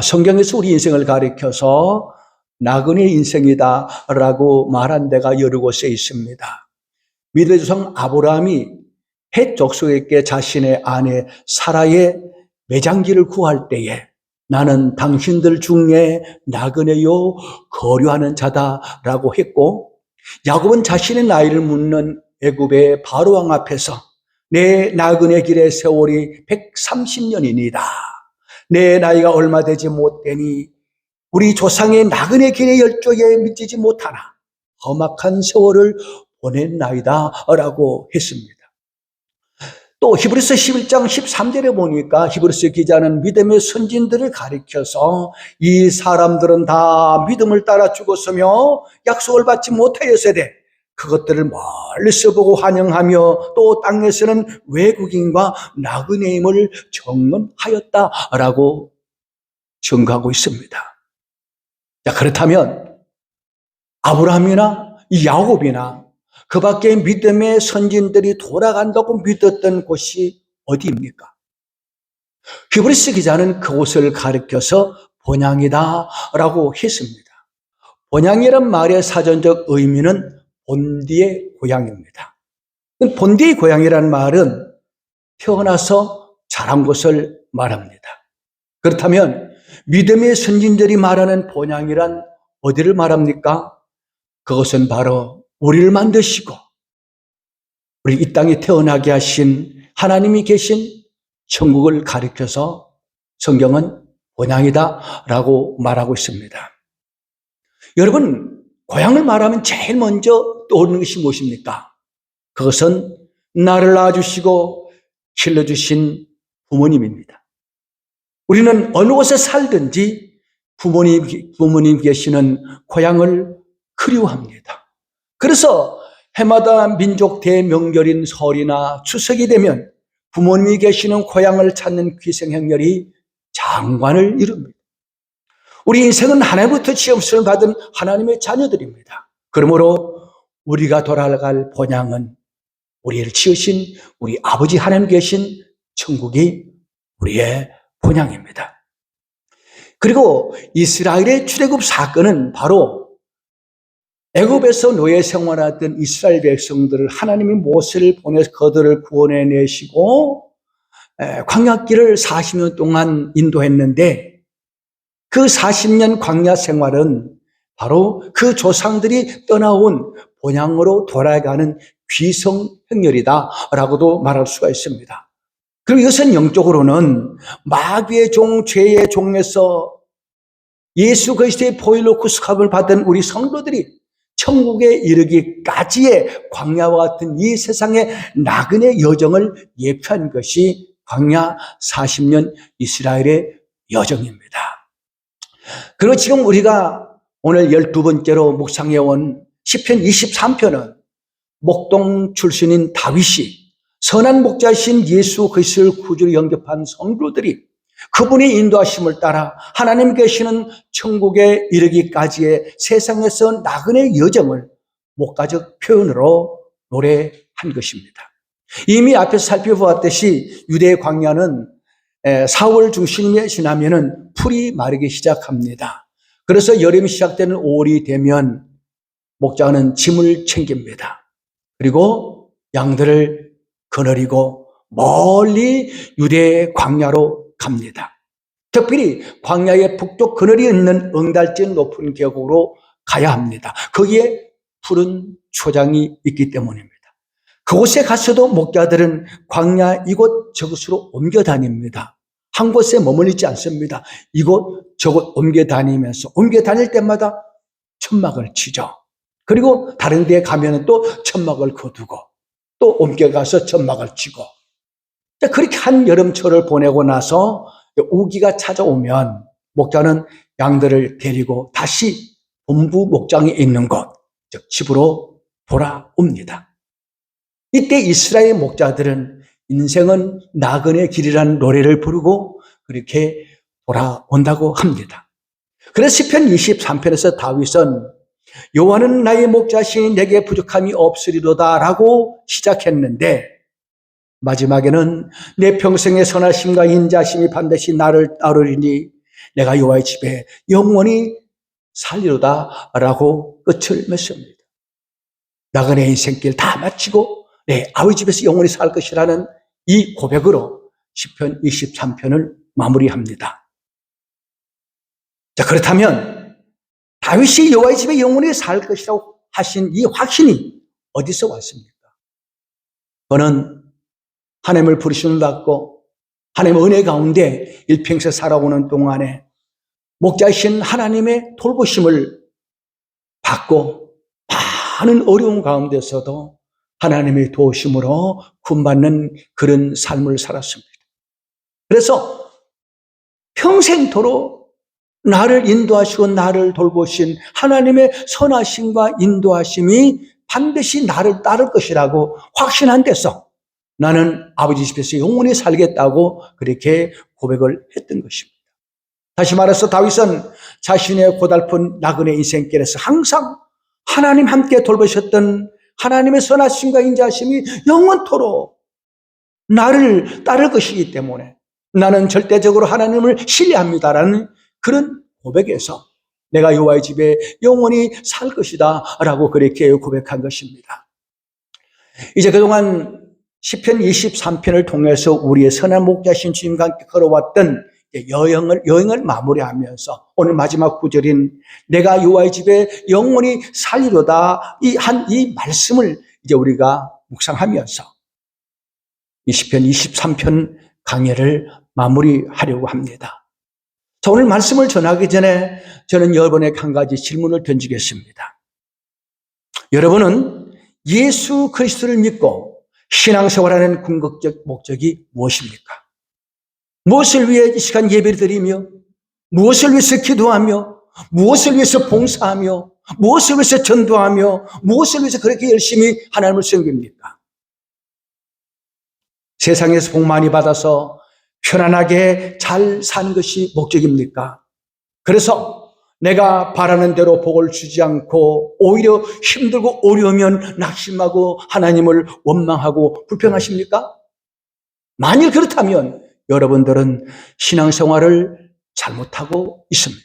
성경에서 우리 인생을 가리켜서 나그네 인생이다라고 말한 데가 여러 곳에 있습니다. 믿음의 조상 아브라함이 헷 족속에게 자신의 아내 사라의 매장지를 구할 때에 나는 당신들 중에 나그네요 거류하는 자다라고 했고, 야곱은 자신의 나이를 묻는 애굽의 바로왕 앞에서 내 나그네 길의 세월이 130년이니이다. 내 나이가 얼마 되지 못되니 우리 조상의 나그네 길의 열조에 미치지 못하나 험악한 세월을 보냈나이다 라고 했습니다. 또 히브리서 11장 13절에 보니까 히브리서 기자는 믿음의 선진들을 가리켜서 이 사람들은 다 믿음을 따라 죽었으며 약속을 받지 못하였으되 그것들을 멀리서 보고 환영하며 또 땅에서는 외국인과 나그네임을 증언하였다라고 증거하고 있습니다. 자, 그렇다면 아브라함이나 야곱이나 그 밖에 믿음의 선진들이 돌아간다고 믿었던 곳이 어디입니까? 히브리서 기자는 그곳을 가리켜서 본향이다라고 했습니다. 본향이란 말의 사전적 의미는 본디의 고향입니다. 본디의 고향이라는 말은 태어나서 자란 곳을 말합니다. 그렇다면 믿음의 선진들이 말하는 본향이란 어디를 말합니까? 그것은 바로 우리를 만드시고 우리 이 땅에 태어나게 하신 하나님이 계신 천국을 가리켜서 성경은 본향이다라고 말하고 있습니다. 여러분, 고향을 말하면 제일 먼저 떠오르는 것이 무엇입니까? 그것은 나를 낳아주시고 길러주신 부모님입니다. 우리는 어느 곳에 살든지 부모님 계시는 고향을 그리워합니다. 그래서 해마다 민족 대명절인 설이나 추석이 되면 부모님이 계시는 고향을 찾는 귀성행렬이 장관을 이룹니다. 우리 인생은 하나님부터 지음씀을 받은 하나님의 자녀들입니다. 그러므로 우리가 돌아갈 본향은 우리를 지으신 우리 아버지 하나님 계신 천국이 우리의 본향입니다. 그리고 이스라엘의 출애굽 사건은 바로 애굽에서 노예 생활하던 이스라엘 백성들을 하나님이 모세를 보내서 그들을 구원해내시고 광야길을 40년 동안 인도했는데, 그 40년 광야 생활은 바로 그 조상들이 떠나온 본향으로 돌아가는 귀성행렬이다라고도 말할 수가 있습니다. 그리고 이것은 영적으로는 마귀의 종, 죄의 종에서 예수 그리스도의 보혈로 구속함을 받은 우리 성도들이 천국에 이르기까지의 광야와 같은 이 세상의 나그네 여정을 예표한 것이 광야 40년 이스라엘의 여정입니다. 그리고 지금 우리가 오늘 12번째로 묵상해온 시편 23편은 목동 출신인 다윗이 선한 목자이신 예수 그리스도를 구주로 영접한 성도들이 그분의 인도하심을 따라 하나님 계시는 천국에 이르기까지의 세상에서 나그네 여정을 목가적 표현으로 노래한 것입니다. 이미 앞에서 살펴보았듯이 유대의 광야는 4월 중심에 지나면은 풀이 마르기 시작합니다. 그래서 여름이 시작되는 5월이 되면 목자는 짐을 챙깁니다. 그리고 양들을 거느리고 멀리 유대의 광야로 갑니다. 특별히 광야의 북쪽 그늘이 있는 응달진 높은 계곡으로 가야 합니다. 거기에 푸른 초장이 있기 때문입니다. 그곳에 가서도 목자들은 광야 이곳 저곳으로 옮겨 다닙니다. 한 곳에 머물리지 않습니다. 이곳 저곳 옮겨 다니면서 옮겨 다닐 때마다 천막을 치죠. 그리고 다른 데에 가면 또 천막을 거두고 또 옮겨가서 천막을 치고, 그렇게 한 여름철을 보내고 나서 우기가 찾아오면 목자는 양들을 데리고 다시 본부 목장이 있는 곳, 즉 집으로 돌아옵니다. 이때 이스라엘 목자들은 인생은 나그네 길이라는 노래를 부르고 그렇게 돌아온다고 합니다. 그래서 시편 23편에서 다윗은 여호와는 나의 목자시니 내게 부족함이 없으리로다 라고 시작했는데, 마지막에는 내 평생의 선하심과 인자심이 반드시 나를 따르리니 내가 여호와의 집에 영원히 살리로다 라고 끝을 맺습니다. 나그네 인생길 다 마치고 내 아버지 집에서 영원히 살 것이라는 이 고백으로 시편 23편을 마무리합니다. 자, 그렇다면 다윗이 여호와의 집에 영원히 살 것이라고 하신 이 확신이 어디서 왔습니까? 그는 하나님을 부르심을 받고 하나님의 은혜 가운데 일평생 살아오는 동안에 목자이신 하나님의 돌보심을 받고 많은 어려운 가운데서도 하나님의 도우심으로 구원받는 그런 삶을 살았습니다. 그래서 평생토록 나를 인도하시고 나를 돌보신 하나님의 선하심과 인도하심이 반드시 나를 따를 것이라고 확신한 데서 나는 아버지 집에서 영원히 살겠다고 그렇게 고백을 했던 것입니다. 다시 말해서 다윗은 자신의 고달픈 나그네 인생길에서 항상 하나님 함께 돌보셨던 하나님의 선하심과 인자하심이 영원토록 나를 따를 것이기 때문에 나는 절대적으로 하나님을 신뢰합니다라는 그런 고백에서 내가 여호와의 집에 영원히 살 것이다 라고 그렇게 고백한 것입니다. 이제 그동안 시편 23편을 통해서 우리의 선한 목자신 주님과 함께 걸어왔던 여행을 마무리하면서 오늘 마지막 구절인 내가 여호와의 집에 영원히 살리로다 이 말씀을 이제 우리가 묵상하면서 이 시편 23편 강해를 마무리하려고 합니다. 자, 오늘 말씀을 전하기 전에 저는 여러분에게 한 가지 질문을 던지겠습니다. 여러분은 예수 그리스도를 믿고 신앙생활하는 궁극적 목적이 무엇입니까? 무엇을 위해 이 시간 예배를 드리며, 무엇을 위해서 기도하며, 무엇을 위해서 봉사하며, 무엇을 위해서 전도하며, 무엇을 위해서 그렇게 열심히 하나님을 섬깁니까? 세상에서 복 많이 받아서 편안하게 잘 사는 것이 목적입니까? 그래서 내가 바라는 대로 복을 주지 않고 오히려 힘들고 어려우면 낙심하고 하나님을 원망하고 불평하십니까? 만일 그렇다면 여러분들은 신앙생활을 잘못하고 있습니다.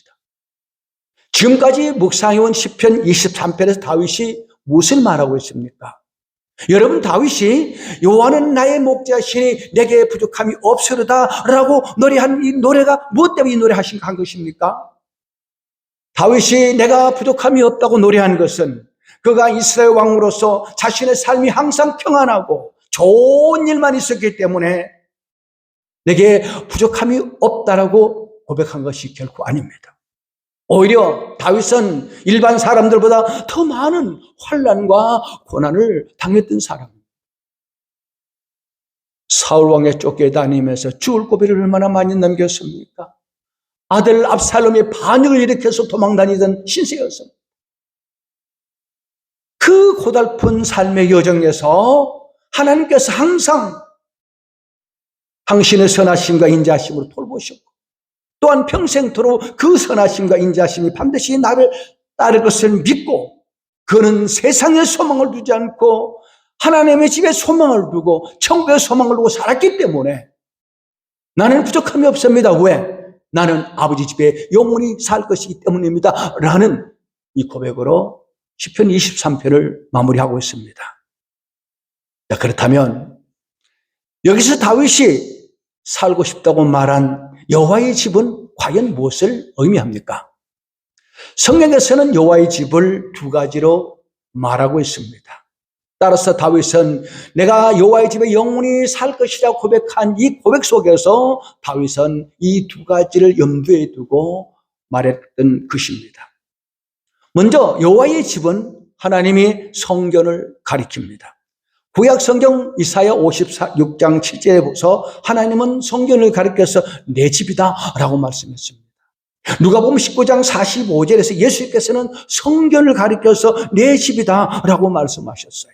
지금까지 묵상해온 시편 23편에서 다윗이 무엇을 말하고 있습니까? 여러분, 다윗이 여호와는 나의 목자시니 내게 부족함이 없으리다 라고 노래한 이 노래가 무엇 때문에 이 노래하신 한 것입니까? 다윗이 내가 부족함이 없다고 노래한 것은 그가 이스라엘 왕으로서 자신의 삶이 항상 평안하고 좋은 일만 있었기 때문에 내게 부족함이 없다라고 고백한 것이 결코 아닙니다. 오히려 다윗은 일반 사람들보다 더 많은 환난과 고난을 당했던 사람입니다. 사울 왕에 쫓겨다니면서 죽을 고비를 얼마나 많이 넘겼습니까? 아들 압살롬의 반역을 일으켜서 도망다니던 신세였습니다. 그 고달픈 삶의 여정에서 하나님께서 항상 당신의 선하심과 인자하심으로 돌보셨고 또한 평생토록 그 선하심과 인자하심이 반드시 나를 따를 것을 믿고 그는 세상에 소망을 두지 않고 하나님의 집에 소망을 두고 천국에 소망을 두고 살았기 때문에 나는 부족함이 없습니다. 왜? 나는 아버지 집에 영원히 살 것이기 때문입니다. 라는 이 고백으로 시편 23편을 마무리하고 있습니다. 자, 그렇다면 여기서 다윗이 살고 싶다고 말한 여호와의 집은 과연 무엇을 의미합니까? 성경에서는 여호와의 집을 두 가지로 말하고 있습니다. 따라서 다윗은 내가 여호와의 집에 영원히 살 것이라고 고백한 이 고백 속에서 다윗은 이 두 가지를 염두에 두고 말했던 것입니다. 먼저 여호와의 집은 하나님이 성전을 가리킵니다. 구약 성경 이사야 56장 7절에 보서 하나님은 성전을 가리켜서 내 집이다 라고 말씀했습니다. 누가복음 19장 45절에서 예수께서는 성전을 가리켜서 내 집이다 라고 말씀하셨어요.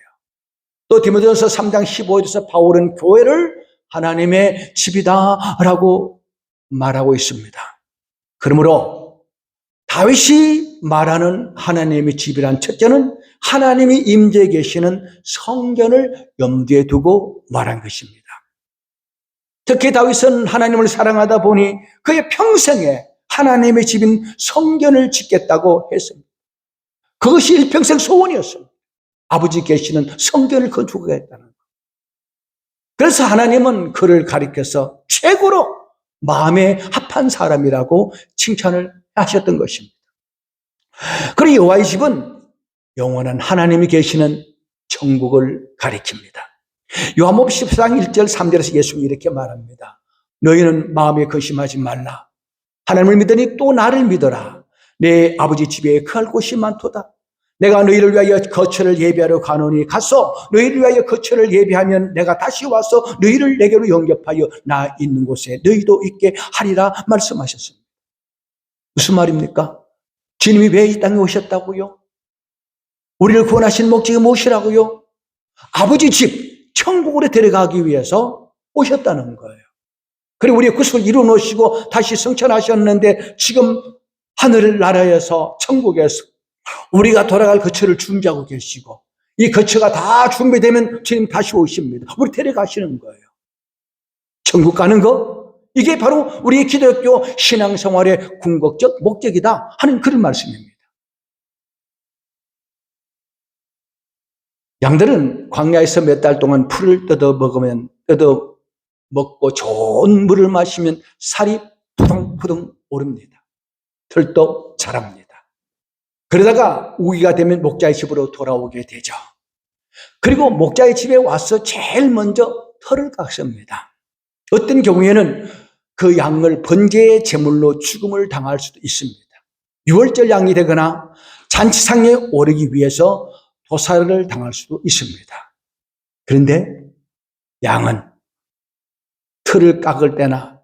또 디모데전서 3장 15절에서 바울은 교회를 하나님의 집이다 라고 말하고 있습니다. 그러므로 다윗이 말하는 하나님의 집이란 첫째는 하나님이 임재해 계시는 성전을 염두에 두고 말한 것입니다. 특히 다윗은 하나님을 사랑하다 보니 그의 평생에 하나님의 집인 성전을 짓겠다고 했습니다. 그것이 일평생 소원이었습니다. 아버지 계시는 성전을 건축하겠다는 것. 그래서 하나님은 그를 가리켜서 최고로 마음에 합한 사람이라고 칭찬을 하셨던 것입니다. 그리고 여호와의 집은 영원한 하나님이 계시는 천국을 가리킵니다. 요한복음 14장 1절 3절에서 예수님이 이렇게 말합니다. 너희는 마음에 근심하지 말라. 하나님을 믿으니 또 나를 믿어라. 내 아버지 집에 거할 곳이 많도다. 내가 너희를 위하여 거처를 예비하러 가노니 가서 너희를 위하여 거처를 예비하면 내가 다시 와서 너희를 내게로 영접하여 나 있는 곳에 너희도 있게 하리라 말씀하셨습니다. 무슨 말입니까? 주님이 왜 이 땅에 오셨다고요? 우리를 구원하신 목적이 무엇이라고요? 아버지 집, 천국으로 데려가기 위해서 오셨다는 거예요. 그리고 우리의 구속을 이루어 놓으시고 다시 성천하셨는데 지금 하늘나라에서 천국에서 우리가 돌아갈 거처를 준비하고 계시고 이 거처가 다 준비되면 주님 다시 오십니다. 우리 데려가시는 거예요. 천국 가는 거? 이게 바로 우리 기독교 신앙생활의 궁극적 목적이다 하는 그런 말씀입니다. 양들은 광야에서 몇 달 동안 풀을 뜯어 먹고 좋은 물을 마시면 살이 푸둥푸둥 오릅니다. 들도 자랍니다. 그러다가 우기가 되면 목자의 집으로 돌아오게 되죠. 그리고 목자의 집에 와서 제일 먼저 털을 깎습니다. 어떤 경우에는 그 양을 번제의 제물로 죽음을 당할 수도 있습니다. 유월절 양이 되거나 잔치상에 오르기 위해서 도살을 당할 수도 있습니다. 그런데 양은 털을 깎을 때나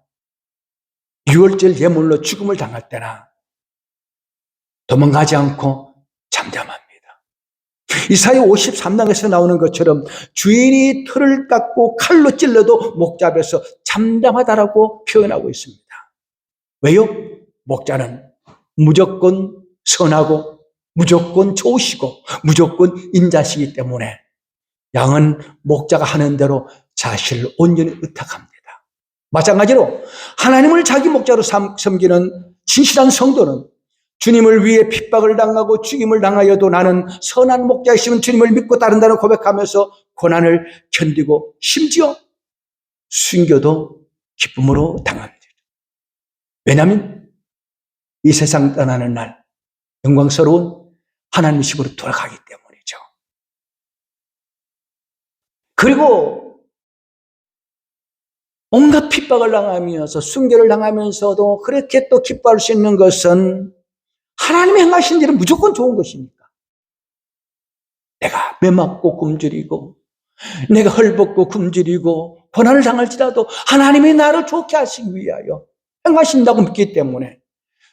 유월절 제물로 죽음을 당할 때나 도망가지 않고 잠잠합니다. 이사야 53장에서 나오는 것처럼 주인이 털을 깎고 칼로 찔러도 목잡에서 잠잠하다라고 표현하고 있습니다. 왜요? 목자는 무조건 선하고 무조건 좋으시고 무조건 인자시기 때문에 양은 목자가 하는 대로 자신을 온전히 의탁합니다. 마찬가지로 하나님을 자기 목자로 섬기는 진실한 성도는 주님을 위해 핍박을 당하고 죽임을 당하여도 나는 선한 목자이시면 주님을 믿고 따른다는 고백하면서 고난을 견디고 심지어 순교도 기쁨으로 당합니다. 왜냐하면 이 세상 떠나는 날 영광스러운 하나님의 집으로 돌아가기 때문이죠. 그리고 온갖 핍박을 당하면서 순교를 당하면서도 그렇게 또 기뻐할 수 있는 것은 하나님이 행하신 일은 무조건 좋은 것이니까. 내가 매맞고 굶주리고 내가 헐벗고 굶주리고 고난을 당할지라도 하나님이 나를 좋게 하시기 위하여 행하신다고 믿기 때문에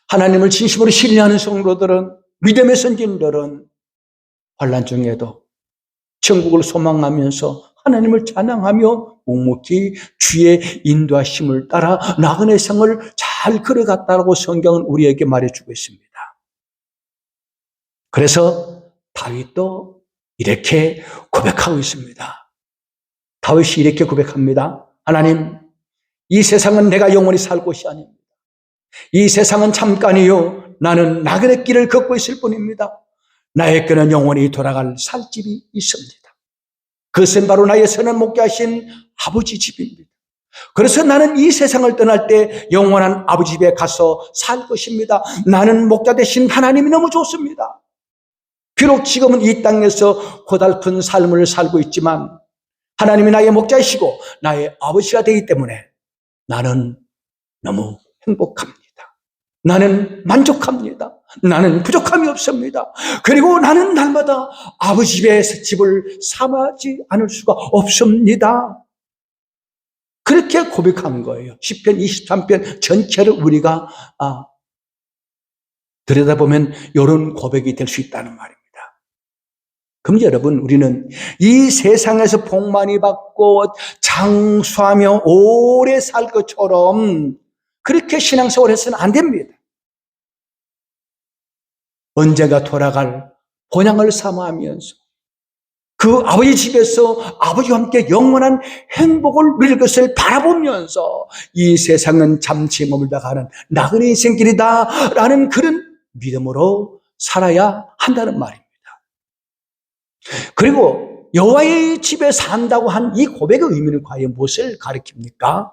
하나님을 진심으로 신뢰하는 성도들은, 믿음의 선진들은 환난 중에도 천국을 소망하면서 하나님을 찬양하며 묵묵히 주의 인도하심을 따라 나그네 생을 잘 걸어갔다고 성경은 우리에게 말해주고 있습니다. 그래서 다윗도 이렇게 고백하고 있습니다. 다윗이 이렇게 고백합니다. 하나님, 이 세상은 내가 영원히 살 곳이 아닙니다. 이 세상은 잠깐이요, 나는 나그네 길을 걷고 있을 뿐입니다. 나에게는 영원히 돌아갈 살 집이 있습니다. 그것은 바로 나의 선한 목자이신 아버지 집입니다. 그래서 나는 이 세상을 떠날 때 영원한 아버지 집에 가서 살 것입니다. 나는 목자 되신 하나님이 너무 좋습니다. 비록 지금은 이 땅에서 고달픈 삶을 살고 있지만 하나님이 나의 목자이시고 나의 아버지가 되기 때문에 나는 너무 행복합니다. 나는 만족합니다. 나는 부족함이 없습니다. 그리고 나는 날마다 아버지 집에 집을 삼하지 않을 수가 없습니다. 그렇게 고백한 거예요. 시편 23편 전체를 우리가 들여다보면 이런 고백이 될 수 있다는 말입니다. 그럼 여러분, 우리는 이 세상에서 복 많이 받고 장수하며 오래 살 것처럼 그렇게 신앙생활을 해서는 안 됩니다. 언젠가 돌아갈 본향을 사모하면서 그 아버지 집에서 아버지와 함께 영원한 행복을 누릴 것을 바라보면서 이 세상은 잠시 머물다가는 나그네 인생길이다 라는 그런 믿음으로 살아야 한다는 말입니다. 그리고 여호와의 집에 산다고 한 이 고백의 의미는 과연 무엇을 가리킵니까?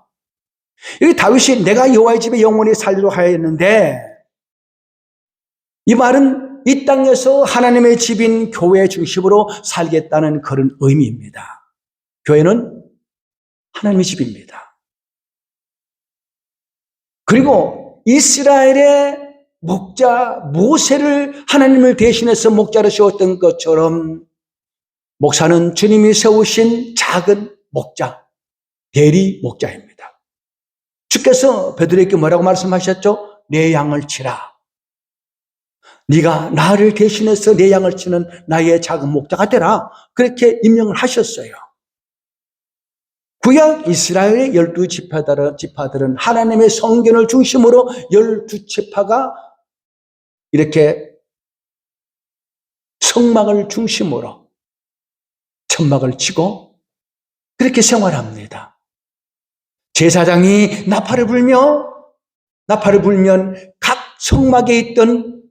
여기 다윗이 내가 여호와의 집에 영원히 살도록 하였는데, 이 말은 이 땅에서 하나님의 집인 교회 중심으로 살겠다는 그런 의미입니다. 교회는 하나님의 집입니다. 그리고 이스라엘의 목자 모세를 하나님을 대신해서 목자로 세웠던 것처럼 목사는 주님이 세우신 작은 목자, 대리 목자입니다. 주께서 베드로에게 뭐라고 말씀하셨죠? 내 양을 치라. 네가 나를 대신해서 내 양을 치는 나의 작은 목자가 되라. 그렇게 임명을 하셨어요. 구약 이스라엘의 12지파들은 하나님의 성전을 중심으로 12지파가 이렇게 성막을 중심으로 천막을 치고 그렇게 생활합니다. 제사장이 나팔을 불면 각 성막에 있던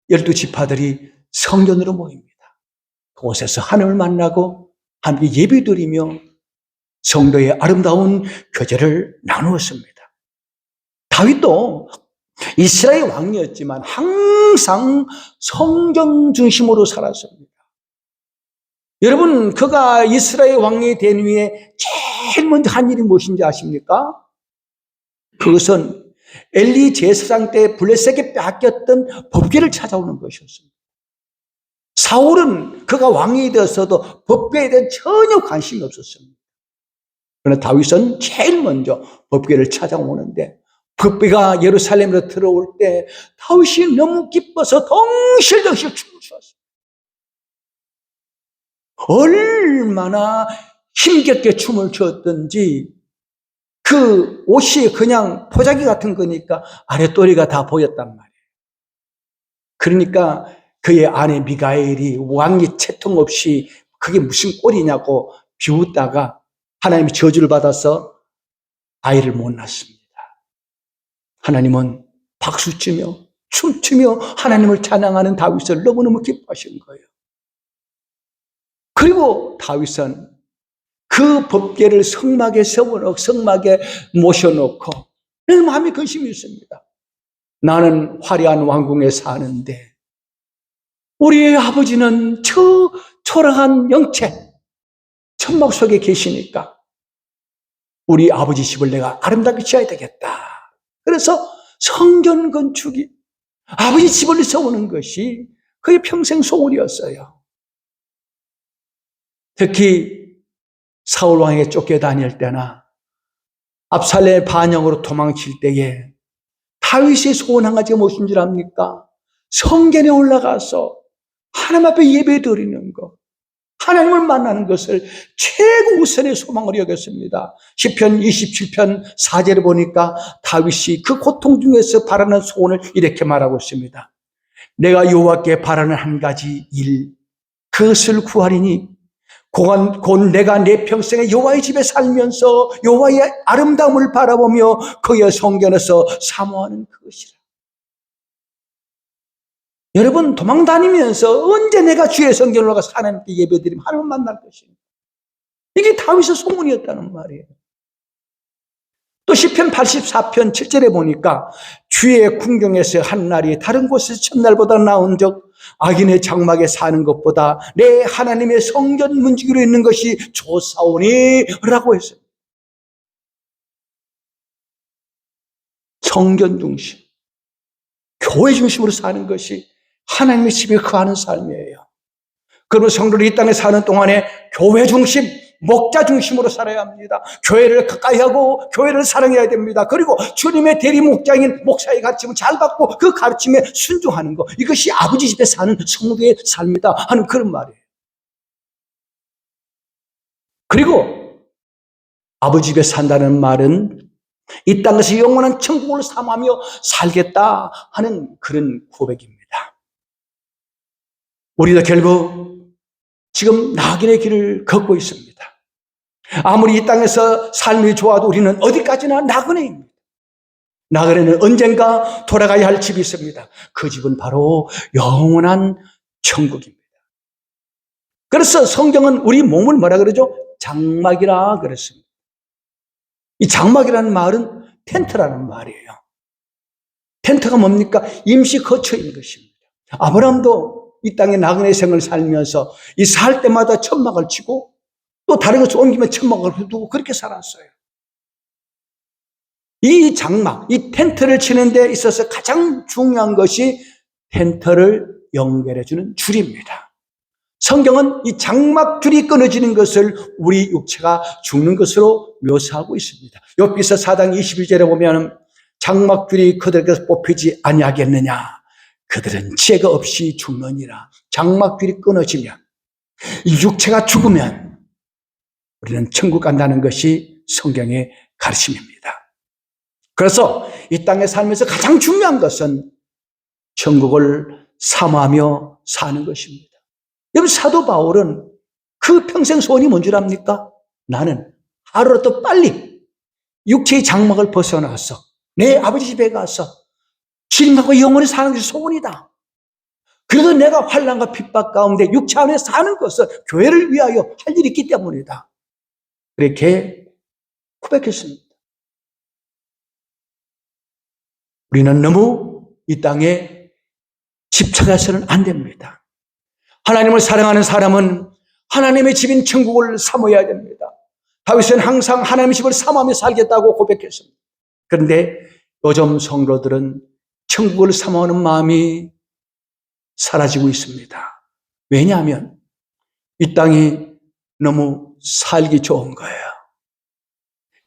12지파들이 성전으로 모입니다. 그곳에서 하나님을 만나고 함께 예배드리며 성도의 아름다운 교제를 나누었습니다. 다윗도 이스라엘 왕이었지만 항상 성전 중심으로 살았습니다. 여러분, 그가 이스라엘 왕이 된 후에 제일 먼저 한 일이 무엇인지 아십니까? 그것은 엘리 제사장 때 블레셋에게 뺏겼던 법궤를 찾아오는 것이었습니다. 사울은 그가 왕이 되었어도 법궤에 대한 전혀 관심이 없었습니다. 그러나 다윗은 제일 먼저 법궤를 찾아오는데, 법궤가 예루살렘으로 들어올 때 다윗이 너무 기뻐서 덩실덩실 춤을 췄습니다. 얼마나 힘겹게 춤을 췄던지 그 옷이 그냥 포자기 같은 거니까 아랫도리가 다 보였단 말이에요. 그러니까 그의 아내 미가엘이 왕이 채통 없이 그게 무슨 꼴이냐고 비웃다가 하나님이 저주를 받아서 아이를 못 낳습니다. 하나님은 박수치며 춤추며 하나님을 찬양하는 다윗을 너무너무 기뻐하신 거예요. 그리고 다윗은 그 법궤를 성막에 모셔놓고 마음에 근심이 있습니다. 나는 화려한 왕궁에 사는데 우리의 아버지는 저 초라한 영체 천막 속에 계시니까 우리 아버지 집을 내가 아름답게 지어야 되겠다. 그래서 성전 건축이 아버지 집을 세우는 것이 그의 평생 소원이었어요. 특히 사울 왕에게 쫓겨다닐 때나 압살롬의 반역으로 도망칠 때에 다윗의 소원 한 가지가 무엇인 줄 압니까? 성전에 올라가서 하나님 앞에 예배 드리는 것, 하나님을 만나는 것을 최고 우선의 소망으로 여겼습니다. 시편 27편 4절에 보니까 다윗이 그 고통 중에서 바라는 소원을 이렇게 말하고 있습니다. 내가 여호와께 바라는 한 가지 일, 그것을 구하리니 곧 내가 내 평생에 여호와의 집에 살면서 여호와의 아름다움을 바라보며 그의 성전에서 사모하는 그것이라. 여러분, 도망다니면서 언제 내가 주의 성전으로 올라가서 하나님께 예배드리면 하나님을 만날 것입니다. 이게 다윗의 소원이었다는 말이에요. 또 시편 84편 7절에 보니까 주의 궁경에서 한 날이 다른 곳에서 첫날보다 나은 적 악인의 장막에 사는 것보다 내 하나님의 성전 문지기로 있는 것이 좋사오니 라고 했어요. 성전 중심, 교회 중심으로 사는 것이 하나님의 집에 거하는 삶이에요. 그러면 성도들이 이 땅에 사는 동안에 교회 중심, 목자 중심으로 살아야 합니다. 교회를 가까이 하고 교회를 사랑해야 됩니다. 그리고 주님의 대리 목자인 목사의 가르침을 잘 받고 그 가르침에 순종하는 것, 이것이 아버지 집에 사는 성도의 삶이다 하는 그런 말이에요. 그리고 아버지 집에 산다는 말은 이 땅에서 영원한 천국을 사모하며 살겠다 하는 그런 고백입니다. 우리도 결국 지금 낙인의 길을 걷고 있습니다. 아무리 이 땅에서 삶이 좋아도 우리는 어디까지나 나그네입니다. 나그네는 언젠가 돌아가야 할 집이 있습니다. 그 집은 바로 영원한 천국입니다. 그래서 성경은 우리 몸을 뭐라 그러죠? 장막이라 그랬습니다. 이 장막이라는 말은 텐트라는 말이에요. 텐트가 뭡니까? 임시 거처인 것입니다. 아브라함도 이 땅에 나그네 생을 살면서 이 살 때마다 천막을 치고 또 다른 것을 옮기면 천막을 두고 그렇게 살았어요. 이 장막, 이 텐트를 치는 데 있어서 가장 중요한 것이 텐트를 연결해주는 줄입니다. 성경은 이 장막줄이 끊어지는 것을 우리 육체가 죽는 것으로 묘사하고 있습니다. 욥기서 4장 21절에 보면 장막줄이 그들에게서 뽑히지 아니하겠느냐. 그들은 지혜가 없이 죽느니라. 장막줄이 끊어지면, 이 육체가 죽으면 우리는 천국 간다는 것이 성경의 가르침입니다. 그래서 이 땅에 살면서 가장 중요한 것은 천국을 사모하며 사는 것입니다. 여러분, 사도 바울은 그 평생 소원이 뭔 줄 압니까? 나는 하루라도 빨리 육체의 장막을 벗어나서 내 아버지 집에 가서 주님하고 영원히 사는 것이 소원이다. 그래도 내가 환난과 핍박 가운데 육체 안에 사는 것은 교회를 위하여 할 일이 있기 때문이다. 그렇게 고백했습니다. 우리는 너무 이 땅에 집착해서는 안 됩니다. 하나님을 사랑하는 사람은 하나님의 집인 천국을 사모해야 됩니다. 다윗은 항상 하나님의 집을 사모하며 살겠다고 고백했습니다. 그런데 요즘 성도들은 천국을 사모하는 마음이 사라지고 있습니다. 왜냐하면 이 땅이 너무 살기 좋은 거예요.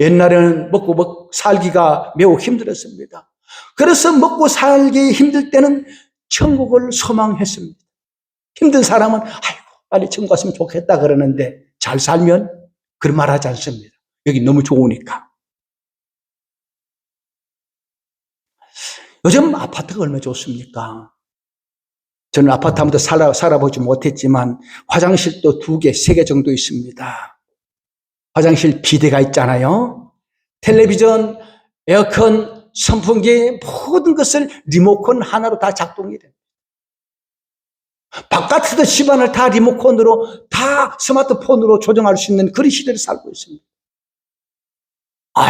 옛날에는 먹고 살기가 매우 힘들었습니다. 그래서 먹고 살기 힘들 때는 천국을 소망했습니다. 힘든 사람은 아이고 빨리 천국 갔으면 좋겠다 그러는데 잘 살면 그런 말 하지 않습니다. 여기 너무 좋으니까. 요즘 아파트가 얼마나 좋습니까? 저는 아파트 한 번도 살아보지 못했지만 화장실도 2개, 3개 정도 있습니다. 화장실 비데가 있잖아요. 텔레비전, 에어컨, 선풍기 모든 것을 리모컨 하나로 다 작동이 됩니다. 바깥에도 집안을 다 리모컨으로 다 스마트폰으로 조정할 수 있는 그런 시대를 살고 있습니다.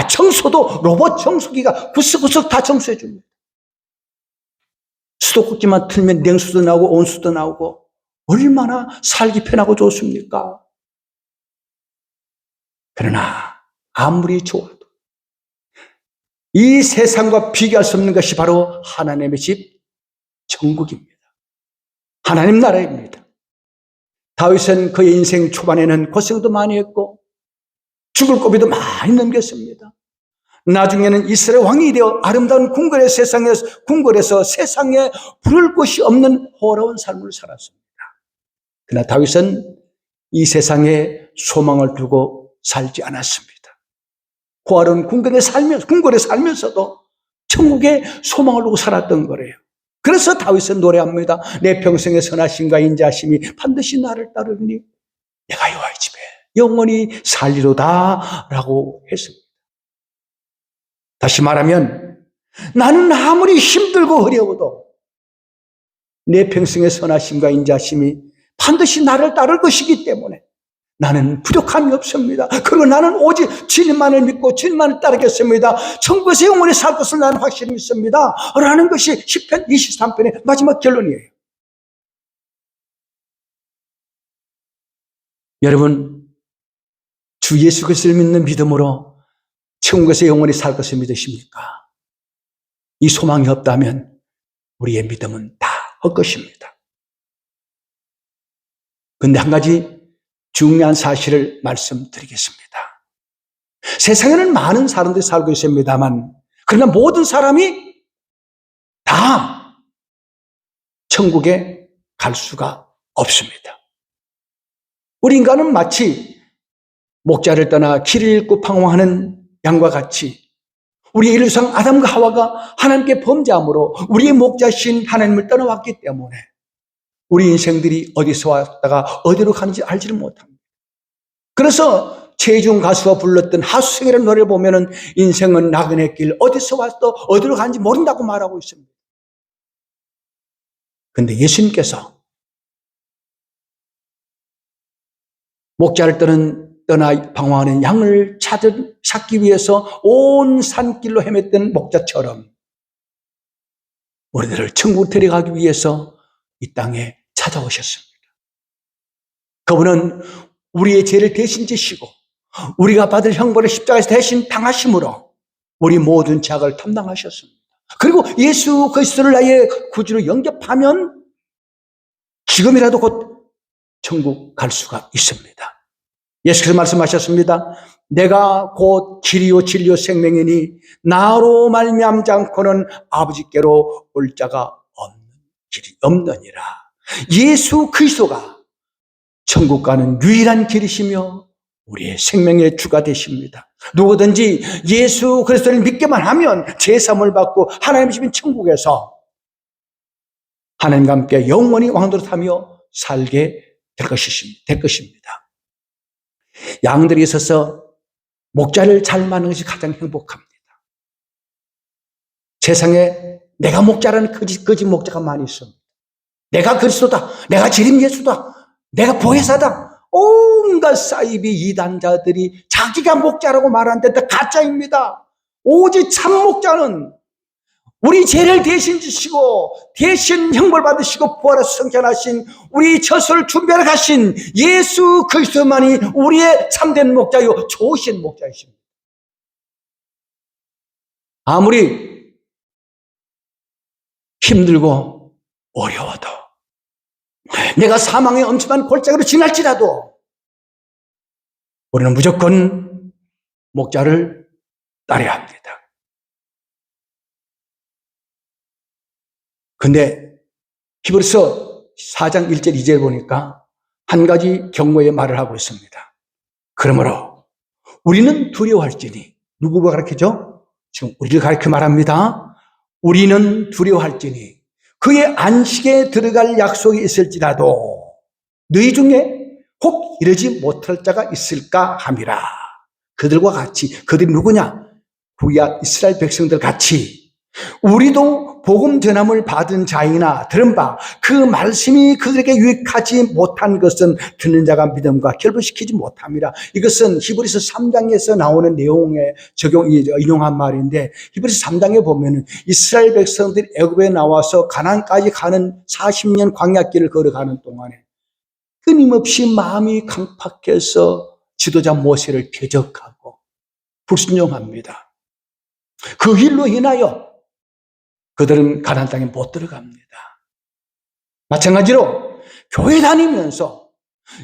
청소도 로봇 청소기가 구석구석 다 청소해 줍니다. 수도꼭지만 틀면 냉수도 나오고 온수도 나오고 얼마나 살기 편하고 좋습니까? 그러나 아무리 좋아도 이 세상과 비교할 수 없는 것이 바로 하나님의 집 천국입니다. 하나님 나라입니다. 다윗은 그의 인생 초반에는 고생도 많이 했고 죽을 고비도 많이 넘겼습니다. 나중에는 이스라엘 왕이 되어 아름다운 궁궐에서 세상에 부를 곳이 없는 호화로운 삶을 살았습니다. 그러나 다윗은 이 세상에 소망을 두고 살지 않았습니다. 호화로운 궁궐에 살면서도 천국에 소망을 두고 살았던 거래요. 그래서 다윗은 노래합니다. 내 평생의 선하심과 인자하심이 반드시 나를 따르니 내가 여호와의 집에 영원히 살리로다 라고 했습니다. 다시 말하면 나는 아무리 힘들고 어려워도 내 평생의 선하심과 인자하심이 반드시 나를 따를 것이기 때문에 나는 부족함이 없습니다. 그리고 나는 오직 주님만을 믿고 주님만을 따르겠습니다. 천국에서 영원히 살 것을 나는 확실히 믿습니다. 라는 것이 시편 23편의 마지막 결론이에요. 여러분, 주 예수 그리스도를 믿는 믿음으로 천국에서 영원히 살 것을 믿으십니까? 이 소망이 없다면 우리의 믿음은 다 헛것입니다. 그런데 한 가지 중요한 사실을 말씀드리겠습니다. 세상에는 많은 사람들이 살고 있습니다만 그러나 모든 사람이 다 천국에 갈 수가 없습니다. 우리 인간은 마치 목자를 떠나 길을 잃고 방황하는 양과 같이 우리의 일루상 아담과 하와가 하나님께 범죄함으로 우리의 목자신 하나님을 떠나왔기 때문에 우리 인생들이 어디서 왔다가 어디로 가는지 알지를 못합니다. 그래서 최중 가수가 불렀던 하수생이라는 노래를 보면은 인생은 나그네 길, 어디서 왔어 어디로 가는지 모른다고 말하고 있습니다. 그런데 예수님께서 목자를 떠나 방황하는 양을 찾기 위해서 온 산길로 헤맸던 목자처럼 우리들을 천국 데려가기 위해서 이 땅에 찾아오셨습니다. 그분은 우리의 죄를 대신 지시고 우리가 받을 형벌을 십자가에서 대신 당하심으로 우리 모든 죄악을 담당하셨습니다. 그리고 예수 그리스도를 나의 구주로 영접하면 지금이라도 곧 천국 갈 수가 있습니다. 예수께서 말씀하셨습니다. 내가 곧 길이요 진리요 생명이니 나로 말미암지 않고는 아버지께로 올 자가 없는 길이 없느니라. 예수 그리스도가 천국 가는 유일한 길이시며 우리의 생명의 주가 되십니다. 누구든지 예수 그리스도를 믿기만 하면 제사함을 받고 하나님 집인 천국에서 하나님과 함께 영원히 왕노릇하며 살게 될 것입니다. 양들이 있어서 목자를 잘 맞는 것이 가장 행복합니다. 세상에 내가 목자라는 거짓 목자가 많이 있습니다. 내가 그리스도다, 내가 재림 예수다, 내가 보혜사다, 온갖 사이비 이단자들이 자기가 목자라고 말하는데 가짜입니다. 오직 참 목자는 우리 죄를 대신 지시고 대신 형벌 받으시고 부활해서 승천하신 우리 처소를 준비하러 가신 예수 그리스도만이 우리의 참된 목자요 좋으신 목자이십니다. 아무리 힘들고 어려워도 내가 사망의 엄침한 골짜기로 지날지라도 우리는 무조건 목자를 따라야 합니다. 근데 히브리서 4장 1절 2절 보니까 한 가지 경고의 말을 하고 있습니다. 그러므로 우리는 두려워할지니, 누구를 가르치죠? 지금 우리를 가르쳐 말합니다. 우리는 두려워할지니 그의 안식에 들어갈 약속이 있을지라도 너희 중에 혹 이르지 못할 자가 있을까 함이라. 그들과 같이, 그들이 누구냐? 구약 이스라엘 백성들 같이 우리도 복음 전함을 받은 자이나 들은 바 그 말씀이 그들에게 유익하지 못한 것은 듣는 자가 믿음과 결부시키지 못함이라. 이것은 히브리서 3장에서 나오는 내용에 인용한 말인데, 히브리서 3장에 보면은 이스라엘 백성들이 애굽에 나와서 가나안까지 가는 40년 광야길을 걸어가는 동안에 끊임없이 마음이 강팍해서 지도자 모세를 대적하고 불순종합니다. 그 일로 인하여 그들은 가나안 땅에 못 들어갑니다. 마찬가지로 교회 다니면서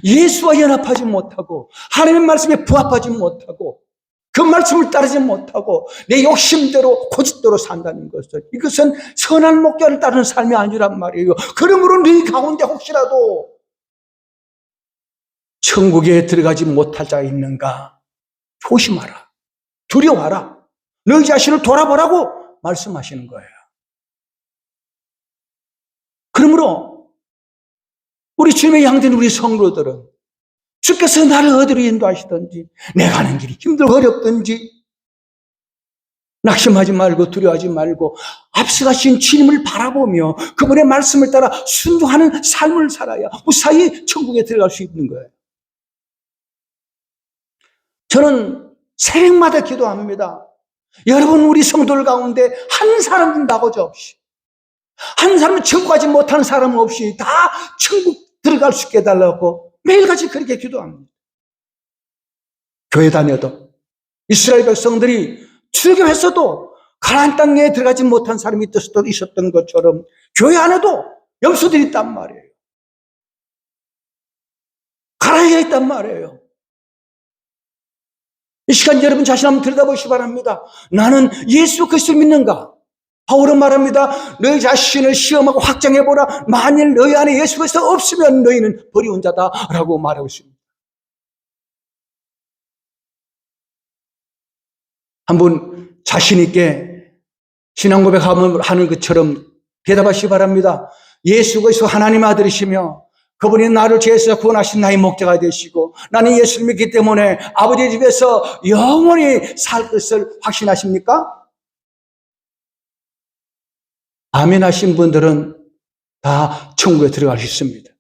예수와 연합하지 못하고 하나님의 말씀에 부합하지 못하고 그 말씀을 따르지 못하고 내 욕심대로 고집대로 산다는 것은, 이것은 선한 목자를 따르는 삶이 아니란 말이에요. 그러므로 너희 가운데 혹시라도 천국에 들어가지 못할 자가 있는가? 조심하라. 두려워하라. 너희 자신을 돌아보라고 말씀하시는 거예요. 그러므로 우리 주님의 양된 우리 성도들은 주께서 나를 어디로 인도하시든지, 내가 가는 길이 힘들고 어렵든지 낙심하지 말고 두려워하지 말고 앞서가신 주님을 바라보며 그분의 말씀을 따라 순종하는 삶을 살아야 무사히 천국에 들어갈 수 있는 거예요. 저는 새벽마다 기도합니다. 여러분, 우리 성도들 가운데 한 사람도 나고자 없이, 한 사람은 천국 가지 못하는 사람 없이 다 천국 들어갈 수 있게 해달라고 매일같이 그렇게 기도합니다. 교회 다녀도 이스라엘 백성들이 출애굽했어도 가나안 땅에 들어가지 못한 사람이 있었던 것처럼 교회 안에도 염소들이 있단 말이에요. 가라에 있단 말이에요. 이 시간 여러분 자신 한번 들여다보시기 바랍니다. 나는 예수 그리스도 믿는가? 바울은 말합니다. 너희 자신을 시험하고 확정해보라. 만일 너희 안에 예수 그리스도 없으면 너희는 버리운 자다라고 말하고 있습니다. 한번 자신 있게 신앙 고백하는 것처럼 대답하시기 바랍니다. 예수 그리스도 하나님 아들이시며 그분이 나를 죄에서 구원하신 나의 목자가 되시고 나는 예수를 믿기 때문에 아버지 집에서 영원히 살 것을 확신하십니까? 아멘 하신 분들은 다 천국에 들어갈 수 있습니다.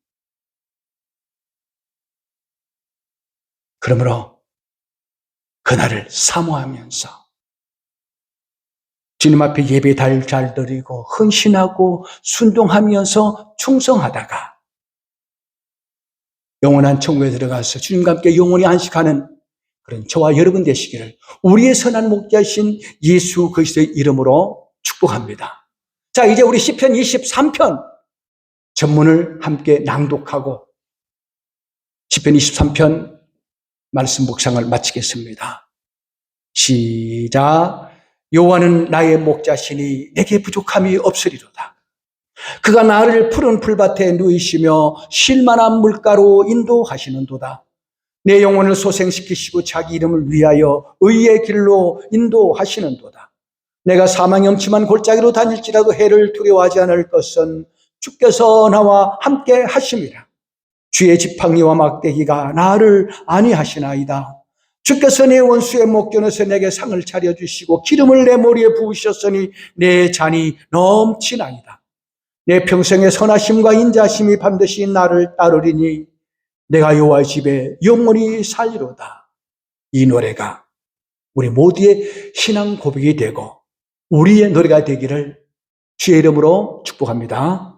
그러므로 그날을 사모하면서 주님 앞에 예배 잘 드리고 헌신하고 순종하면서 충성하다가 영원한 천국에 들어가서 주님과 함께 영원히 안식하는 그런 저와 여러분 되시기를 우리의 선한 목자이신 예수 그리스도의 이름으로 축복합니다. 자, 이제 우리 시편 23편 전문을 함께 낭독하고 시편 23편 말씀 묵상을 마치겠습니다. 시작. 여호와는 나의 목자시니 내게 부족함이 없으리로다. 그가 나를 푸른 풀밭에 누이시며 쉴만한 물가로 인도하시는도다. 내 영혼을 소생시키시고 자기 이름을 위하여 의의 길로 인도하시는도다. 내가 사망의 엄침한 골짜기로 다닐지라도 해를 두려워하지 않을 것은 주께서 나와 함께 하심이라. 주의 지팡이와 막대기가 나를 안위하시나이다. 주께서 내 원수의 목전에서 내게 상을 차려주시고 기름을 내 머리에 부으셨으니 내 잔이 넘치나이다. 내 평생의 선하심과 인자심이 반드시 나를 따르리니 내가 여호와의 집에 영원히 살리로다. 이 노래가 우리 모두의 신앙 고백이 되고 우리의 노래가 되기를 주의 이름으로 축복합니다.